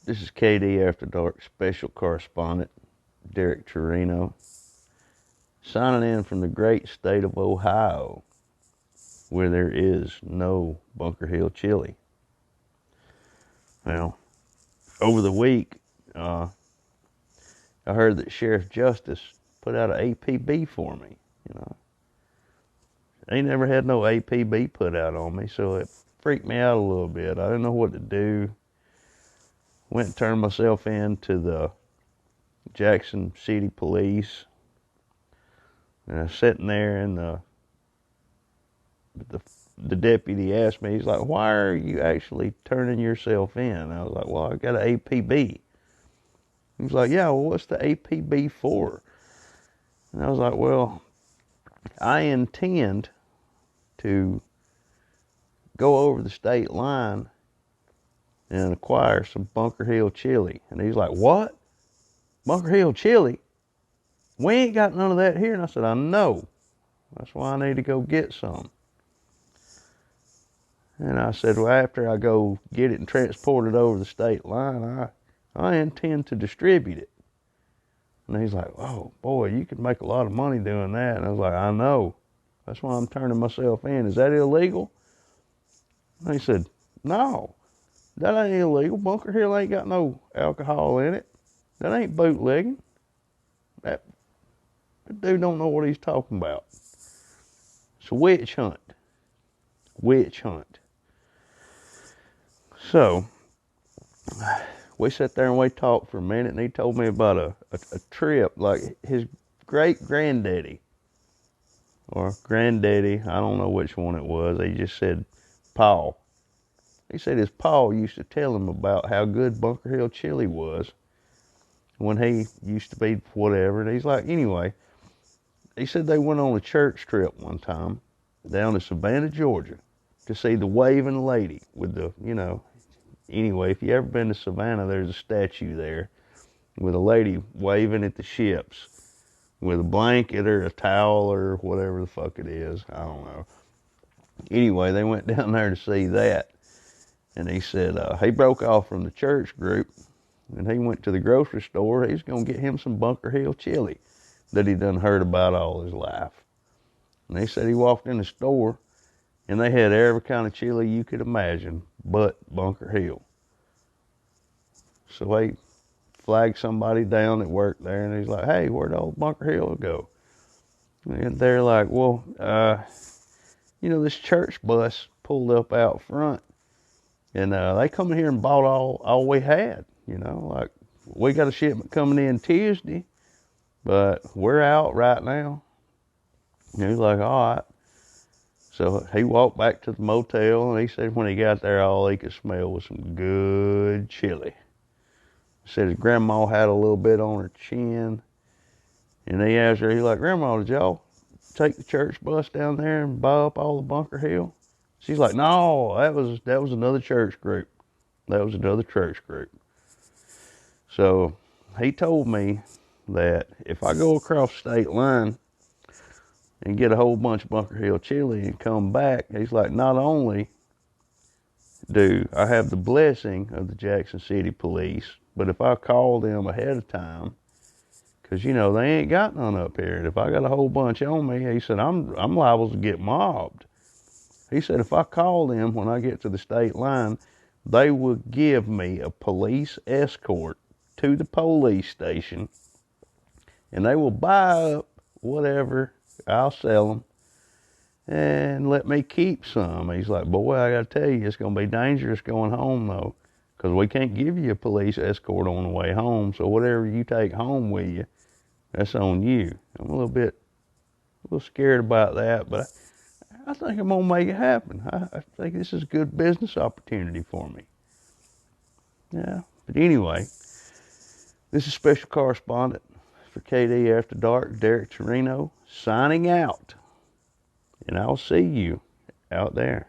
This is KD After Dark Special Correspondent, Deric Torino, signing in from the great state of Ohio, where there is no Bunker Hill chili. Well, over the week, I heard that Sheriff Justice put out an APB for me. I ain't never had no APB put out on me, so it freaked me out a little bit. I didn't know what to do. Went and turned myself in to the Jackson City Police. And I was sitting there, and the deputy asked me, he's like, "Why are you actually turning yourself in?" And I was like, "Well, I got an APB." He was like, "Yeah, well, what's the APB for?" And I was like, "Well, I intend to go over the state line and acquire some Bunker Hill chili." And he's like, "What? Bunker Hill chili? We ain't got none of that here." And I said, "I know. That's why I need to go get some." And I said, "Well, after I go get it and transport it over the state line, I intend to distribute it." And he's like, "Oh, boy, you could make a lot of money doing that." And I was like, "I know. That's why I'm turning myself in. Is that illegal?" And he said, "No, that ain't illegal. Bunker Hill ain't got no alcohol in it. That ain't bootlegging. That dude don't know what he's talking about. It's a witch hunt. Witch hunt." So we sat there and we talked for a minute, and he told me about a trip, like his great granddaddy or granddaddy, I don't know which one it was. He just said Paul. He said his Paul used to tell him about how good Bunker Hill chili was when he used to be whatever. And he's like, anyway, he said they went on a church trip one time down to Savannah, Georgia, to see the waving lady with the, anyway, if you ever been to Savannah, there's a statue there with a lady waving at the ships with a blanket or a towel or whatever the fuck it is. I don't know. Anyway, they went down there to see that. And he said he broke off from the church group, and he went to the grocery store. He's going to get him some Bunker Hill chili that he done heard about all his life. And he said he walked in the store, and they had every kind of chili you could imagine but Bunker Hill. So he flagged somebody down that worked there, and he's like, "Hey, where'd old Bunker Hill go?" And they're like, "Well, this church bus pulled up out front, and they come in here and bought all we had. Like, we got a shipment coming in Tuesday, but we're out right now." And he's like, "All right." So he walked back to the motel, and he said when he got there, all he could smell was some good chili. He said his grandma had a little bit on her chin, and he asked her, he's like, "Grandma, did y'all take the church bus down there and buy up all the Bunker Hill?" She's like, "No, that was another church group. That was another church group." So he told me that if I go across the state line and get a whole bunch of Bunker Hill chili and come back, he's like, not only do I have the blessing of the Jackson City Police, but if I call them ahead of time, because they ain't got none up here, and if I got a whole bunch on me, he said, I'm liable to get mobbed. He said if I call them when I get to the state line, they will give me a police escort to the police station, and they will buy up whatever I'll sell them and let me keep some. He's like, "Boy, I got to tell you, it's going to be dangerous going home, though, because we can't give you a police escort on the way home, so whatever you take home with you, that's on you." I'm a little scared about that, but I think I'm going to make it happen. I think this is a good business opportunity for me. Yeah, but anyway, this is Special Correspondent for KD After Dark, Deric Torino, signing out. And I'll see you out there.